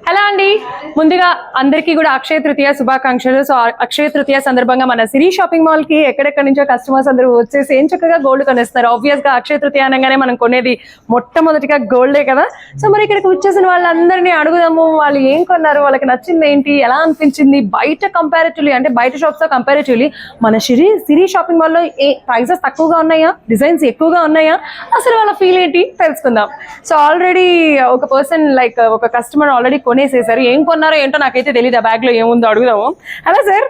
Hello అండి, ముందుగా అందరికీ కూడా అక్షయ తృతీయ శుభాకాంక్షలు. సో అక్షయ తృతీయ సందర్భంగా మన సిరి షాపింగ్ మాల్ కి ఎక్కడెక్కడి నుంచో కస్టమర్స్ అందరూ వచ్చేసి ఏం చక్కగా గోల్డ్ కొనేస్తారు. ఆబ్వియస్ గా అక్షయ తృతీయ అనగానే మనం కొనేది మొట్టమొదటిగా గోల్డే కదా. సో మరి ఇక్కడికి వచ్చేసిన వాళ్ళందరినీ అడుగుదాము, వాళ్ళు ఏం కొన్నారు, వాళ్ళకి నచ్చింది ఏంటి, ఎలా అనిపించింది, బయట కంపారిటివ్లీ అంటే బయట షాప్స్ తో కంపారిటివ్లీ మన సిరి షాపింగ్ మాల్ లో ఏ ప్రైసెస్ తక్కువగా ఉన్నాయా, డిజైన్స్ ఎక్కువగా ఉన్నాయా, అసలు వాళ్ళ ఫీల్ ఏంటి తెలుసుకుందాం. సో ఆల్రెడీ ఒక పర్సన్ లైక్ ఒక కస్టమర్ ఆల్రెడీ కొనేసేసారు. ఏం కొన్నారో ఏంటో నాకైతే తెలియదు, ఆ బ్యాగ్ లో ఏముందో అడుగుదాము. Hello sir,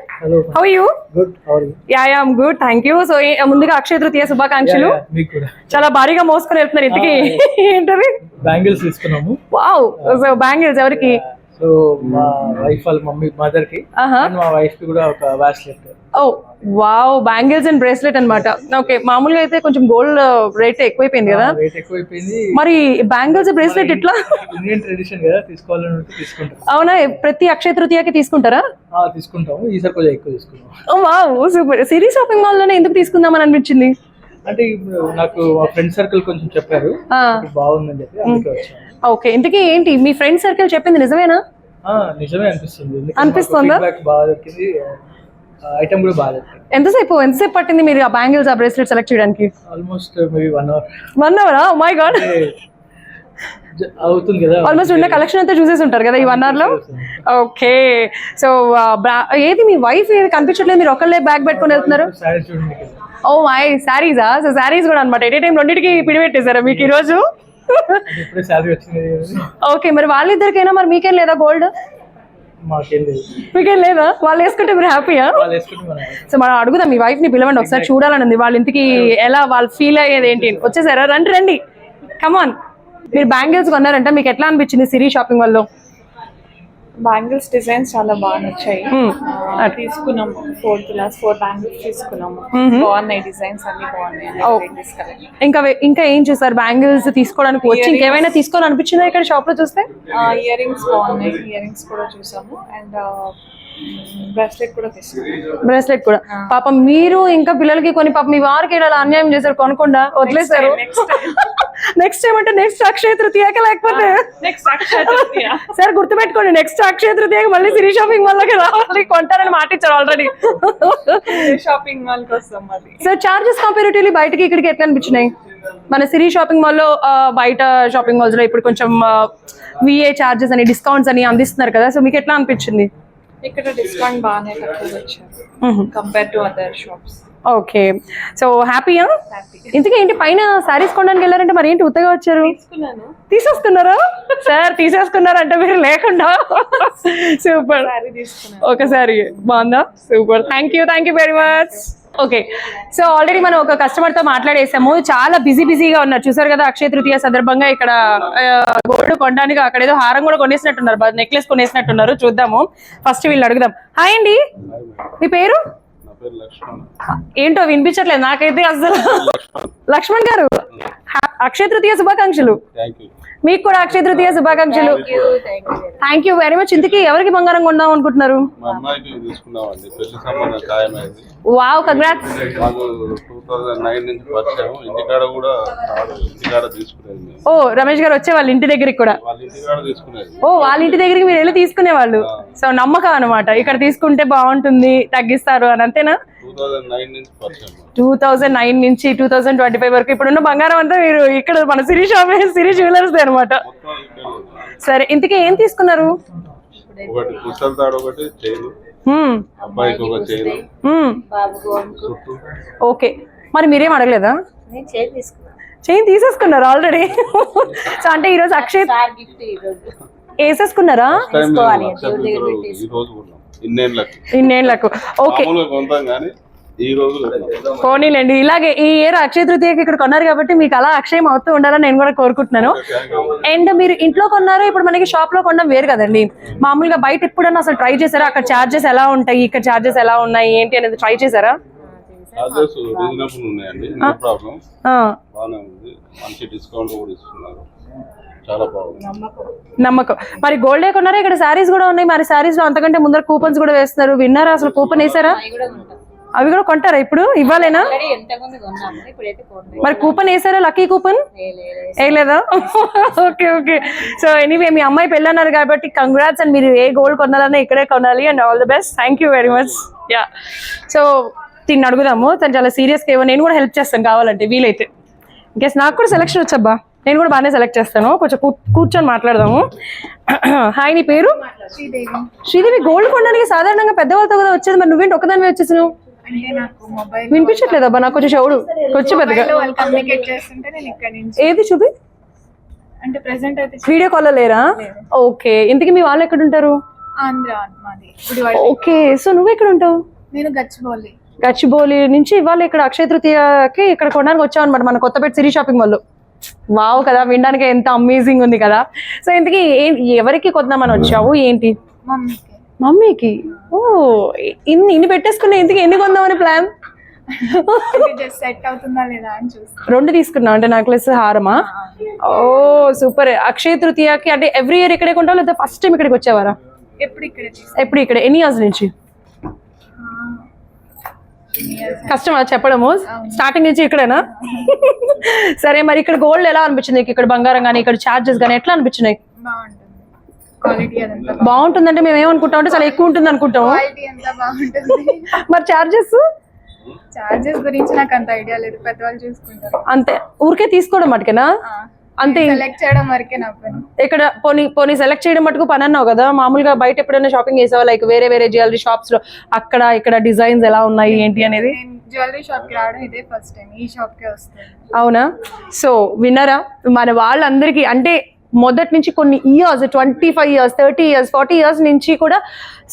how you? Yeah I'm good, thank you. So ముందుగా అక్షయ తృతీయ శుభాకాంక్షలు. చాలా భారీగా మోసుకొని వెళ్తున్నారు, ఇంతకీ ఏంటది? బ్యాంగిల్స్ తీసుకున్నాము. వావ్, సో బ్యాంగిల్స్ ఎవరికి? సో మా వైఫ్ వాళ్ళ మమ్మీ మదర్ కి, మా వైఫ్ కి కూడా ఒక bracelet. Oh wow, bangles and bracelet అన్నమాట. ఓకే, మామూలుగా అయితే కొంచెం గోల్డ్ రేట్ ఎక్కువైపోయింది కదా. రేట్ ఎక్కువైపోయింది, మరి బ్యాంగిల్స్ బ్రేస్లెట్ ఇట్లా ఇండియన్ ట్రెడిషన్ కదా, తీసుకోవాలని తీసుకుంటాం. అవునా, ప్రతి అక్షయ తృతీయకి తీసుకుంటారా? తీసుకుంటాము, ఈసారి కొంచెం ఎక్కువ తీసుకున్నాం. ఓ వావ్, సూపర్. సిరి షాపింగ్ మాల్ లోనే ఎందుకు తీసుకుందామని అనిపించింది? అంటే ఇప్పుడు నాకు మా ఫ్రెండ్ సర్కిల్ కొంచెం చెప్పారు, బాగుందని చెప్పి అందుకే వచ్చాను. ఓకే, ఇంతకీ ఏంటి మీ ఫ్రెండ్ సర్కిల్ చెప్పింది నిజమేనా? నిజమే అనిపిస్తుంది. అనిపిస్తుందా? బాగా దొరికింది, ఐటమ్ కూడా బాగా దొరికింది. ఎంతసేపు పట్టింది మీరు ఆ బ్యాంగిల్స్ ఆ బ్రేస్లెట్ సెలెక్ట్ చేయడానికి? Almost maybe 1 hour. 1 hour? Oh my God, అవుతుంది కదా. ఆల్మోస్ట్ ఉన్న కలెక్షన్ అంతా చూసేసి ఉంటారు కదా ఈ 1 hour లో. ఓకే, సో ఏది మీ వైఫ్ ఏది కనిపించట్లేదు, మీరు ఒకళ్ళే బ్యాగ్ పెట్టుకుని వెళ్తున్నారు? సారీస్ చూడండి కదా. ఓ మై, శారీసా? సో శారీస్ కూడా అనమాట. ఎట్ ఏ టైం రెండింటికి పిడిపెట్టేశారా మీకు ఈ రోజు? ఓకే, మరి వాళ్ళిద్దరికైనా మరి మీకేం లేదా గోల్డ్? మీకేం లేదా? వాళ్ళు వేసుకుంటే మీరు హ్యాపీయా? సో మనం అడుగుదాం, మీ వైఫ్ ని పిలవండి ఒకసారి, చూడాలని ఉంది వాళ్ళ ఇంటికి ఎలా వాళ్ళు ఫీల్ అయ్యేది ఏంటి. వచ్చేసారా? రండి రండి, కమాన్. మీరు బ్యాంగిల్స్ కొన్నారంట, మీకు ఎట్లా అనిపించింది సిరి షాపింగ్ మాల్ లో? బ్యాంగిల్స్ డిజైన్స్ చాలా బాగా నచ్చాయి. తీసుకున్నాము 4 బ్యాంగిల్స్ తీసుకున్నాము. బాగున్నాయి డిజైన్స్, అన్ని బాగున్నాయి. ఇంకా ఏం చూసారు బ్యాంగిల్స్ తీసుకోవడానికి వచ్చి? ఇంకేమైనా తీసుకోవాలనిపించిందా ఇక్కడ షాప్ లో చూస్తే? ఇయర్ రింగ్స్ బాగున్నాయి, ఇయర్ రింగ్స్ కూడా చూసాము. అండ్ బ్రాస్లెట్ కూడా తీసుకున్నాము. బ్రాస్లెట్ కూడా పాపం మీరు ఇంకా పిల్లలకి కొని, పాపం మీ వారికి ఇలా అన్యాయం చేశారు, కొనకుండా వదిలేశారు. నెక్స్ట్ టైం అంటే నెక్స్ట్ అక్షయ తృతీయకి, లేకపోతే సార్ గుర్తుపెట్టుకోండి, నెక్స్ట్ అక్షయ తృతీయకి మళ్ళీ సిరి షాపింగ్ మాల్ లోకి రావాలి, కొంటారని మాట ఇచ్చారు ఆల్రెడీ. షాపింగ్ మాల్ కోసం సార్ చార్జెస్ కంపారిటివ్లీ బయటకి ఇక్కడికి ఎట్లా అనిపించినాయి? మన సిరి షాపింగ్ మాల్ లో బయట షాపింగ్ మాల్స్ లో ఇప్పుడు కొంచెం విఏ చార్జెస్ అని, డిస్కౌంట్స్ అని అందిస్తున్నారు కదా, సో మీకు ఎట్లా అనిపించింది? ఇక్కడ డిస్కౌంట్ బాగానే తక్కువ వచ్చారు compare to other shops. Okay, so హ్యాపీయా? ఇంతకీ ఏంటి పైన శారీస్ కొనడానికి వెళ్ళారంటే మరి ఏంటి ఉత్తగా వచ్చారు? తీసేసుకున్నారా సార్? తీసేసుకున్నారంటే మీరు లేకుండా. సూపర్, ఒకసారి బాగుందా? Super, thank you very much. Okay, so already మనం ఒక కస్టమర్ తో మాట్లాడేసాము, చాలా బిజీగా ఉన్నారు చూసారు కదా. అక్షయ తృతీయ సందర్భంగా ఇక్కడ గోల్డ్ కొనడానికి అక్కడ ఏదో హారం కూడా కొనేసినట్టున్నారు, నెక్లెస్ కొనేసినట్టున్నారు. చూద్దాము, ఫస్ట్ వీళ్ళు అడుగుదాం. హాయ్ అండి, మీ పేరు? ఏంటో వినిపించట్లేదు నాకైతే అసలు. లక్ష్మణ్ గారు, అక్షయ తృతీయ శుభాకాంక్షలు. మీకు కూడా అక్షయ తృతీయ శుభాకాంక్షలు. Thank you very much. ఇంతకీ ఎవరికి బంగారం కొందాం అనుకుంటున్నారు? Wow, congrats. 2009 నుంచి వచ్చాము, ఇంటికాడ కూడా తీసుకునేది. ఓ, రమేష్ గారు వచ్చే వాళ్ళ ఇంటి దగ్గరికి కూడా? ఓ, వాళ్ళ ఇంటి దగ్గరికి మీరు వెళ్ళి తీసుకునేవాళ్ళు. సో నమ్మకం అనమాట, ఇక్కడ తీసుకుంటే బాగుంటుంది, తగ్గిస్తారు అని, అంతేనా? 2009 నుంచి 2025 వరకు ఇప్పుడున్న బంగారం అంతా మీరు ఇక్కడ మన సిరి జ్యువెలర్స్ అనమాట. సరే, ఇంతకీ ఏం తీసుకున్నారు? ఓకే, మరి మీరేం అడగలేదా? చైన్ తీసేసుకున్నారు ఆల్రెడీ. సో అంటే ఈరోజు అక్షయ్ వేసేసుకున్నారా? ఇన్నేళ్లకు. ఓకే, పోనీలేండి. ఇలాగే ఈ ఇయర్ అక్షయ తృతీయకి ఇక్కడ కొన్నారు కాబట్టి మీకు అలా అక్షయం అవుతూ ఉండాలని నేను కూడా కోరుకుంటున్నాను. అండ్ మీరు ఇంట్లో కొన్నారో, ఇప్పుడు మనకి షాప్ లో కొనడం వేరు కదండి. మామూలుగా బయట ఎప్పుడన్నా అసలు ట్రై చేశారా? అక్కడ చార్జెస్ ఎలా ఉంటాయి, ఇక్కడ చార్జెస్ ఎలా ఉన్నాయి ఏంటి అనేది ట్రై చేశారా? నమ్మకం. మరి గోల్డే కొన్నారా? ఇక్కడ శారీస్ కూడా ఉన్నాయి, మరి శారీస్ లో అంతకంటే ముందర కూపన్స్ కూడా వేస్తున్నారు, విన్నారా? అసలు కూపన్ వేసారా? అవి కూడా కొంటారా ఇప్పుడు? ఇవ్వాలేనా? మరి కూపన్ వేసారా? లక్కీ కూపన్ వేయలేదా? Okay okay. సో ఎనీవే మీ అమ్మాయి పెళ్ళన్నారు కాబట్టి కంగ్రాట్స్ అండ్ మీరు ఏ గోల్డ్ కొనాలన్నా ఇక్కడే కొనాలి and all the best. Thank you very much. Yeah, so తిని అడుగుదాము. తను చాలా సీరియస్గా ఏమో, నేను కూడా హెల్ప్ చేస్తాను కావాలంటే వీలైతే. ఇంకేస్ నాకు కూడా సెలెక్షన్ వచ్చబ్బా, నేను కూడా బాగానే సెలెక్ట్ చేస్తాను. కొంచెం కూర్చొని మాట్లాడదాము. హాయ్, నీ పేరు? శ్రీదేవి. శ్రీదేవి, గోల్డ్ కొనడానికి సాధారణంగా పెద్దవాళ్ళతో కదా వచ్చేది, మరి నువ్వేంటి ఒక్కదానివే వచ్చేసావు? అంటే నాకు మొబైల్ వినిపించట్లేదబ్బా నాకు, కొంచెం చెవుడు కొంచెం పెద్దగా. వాళ్ళు కమ్యూనికేట్ చేస్తుంటే నేను ఇక్కడ నుంచి ఏది చూపి? అంటే ప్రెసెంట్ అయితే వీడియో కాల్ లేరా? ఓకే. ఇంతకీ మీ వాళ్ళు ఎక్కడ ఉంటారు? ఆంధ్ర మాది గుడివాడ. ఓకే. సో నువ్వు ఎక్కడ ఉంటావు? నేను గచ్చిబౌలి. గచ్చిబౌలి నుంచి ఇవాళ ఇక్కడ అక్షయ తృతీయకి ఇక్కడ కొనడానికి వచ్చావు అనమాట మన కొత్తపేట సిరీ షాపింగ్ మాల్. వావ్ కదా, వినడానికి ఎంత అమేజింగ్ ఉంది కదా. సో ఇంతకీ ఎవరికి కొందామని వచ్చావు ఏంటి? మమ్మీకి. మమ్మీకి? ఓ, ఇన్ని పెట్టేసుకున్నా. ఇంతకీ ఎన్ని కొందామని ప్లాన్? జస్ట్ సెట్ అవుతుందా లేదా అని చూస్తాను. 2 తీసుకున్నావు అంటే నెక్లెస్ హారమా? ఓ సూపర్. అక్షయ తృతీయకి అంటే ఎవ్రీ ఇయర్ ఇక్కడే కొంటావు లేదా ఫస్ట్ టైం ఇక్కడికి వచ్చేవారా? ఎప్పుడు ఇక్కడ ఎప్పుడు ఇక్కడ? ఎన్ని ఇయర్స్ నుంచి? కష్టమా చెప్పడము? స్టార్టింగ్ నుంచి ఇక్కడేనా? సరే, మరి ఇక్కడ గోల్డ్ ఎలా అనిపించింది? ఇక్కడ బంగారం కానీ ఇక్కడ చార్జెస్ కానీ ఎట్లా అనిపించినాయి? బాగుంటుంది. క్వాలిటీ అదంతా బాగుంటుందంటే మేము ఏమనుకుంటాం అంటే చాలా ఎక్కువ ఉంటుంది అనుకుంటాము. క్వాలిటీ అంతా బాగుంటుంది. మరి చార్జెస్? చార్జెస్ గురించి నాకు అంత ఐడియా లేదు, పెద్దవాళ్ళు చూసుకుంటారు. అంతే, ఊరికే తీసుకోవడం మటుకేనా? అంతే, సెలెక్ట్ చేయడం వరకే నా పని. ఇక్కడ పోనీ సెలెక్ట్ చేయడం మటుకు పని అన్నావు కదా. మామూలుగా బయట ఎప్పుడైనా షాపింగ్ చేసావా? లైక్ వేరే జ్యువెలరీ షాప్స్ లో అక్కడ ఇక్కడ డిజైన్స్ ఎలా ఉన్నాయి ఏంటి అనేది? నేను జ్యువెలరీ షాప్ కి రావడం ఇదే ఫస్ట్ టైం. ఈ షాప్ కే వస్తాను. అవునా? సో విన్నరా, మన వాళ్ళందరికీ అంటే మొదటి నుంచి కొన్ని ఇయర్స్ 25 years 30 years 40 years నుంచి కూడా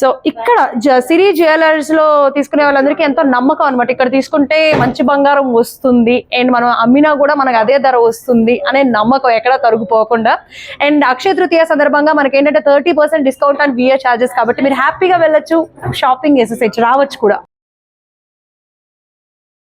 సో ఇక్కడ సిరీ జ్యువెలర్స్ లో తీసుకునే వాళ్ళందరికీ ఎంతో నమ్మకం అనమాట. ఇక్కడ తీసుకుంటే మంచి బంగారం వస్తుంది అండ్ మనం అమ్మినా కూడా మనకు అదే ధర వస్తుంది అనే నమ్మకం ఎక్కడ తరుగుపోకుండా. అండ్ అక్షయ తృతీయ సందర్భంగా మనకి ఏంటంటే 30% డిస్కౌంట్ అండ్ విఏ ఛార్జెస్, కాబట్టి మీరు హ్యాపీగా వెళ్ళొచ్చు, షాపింగ్ చేసేసేయచ్చు, రావచ్చు కూడా.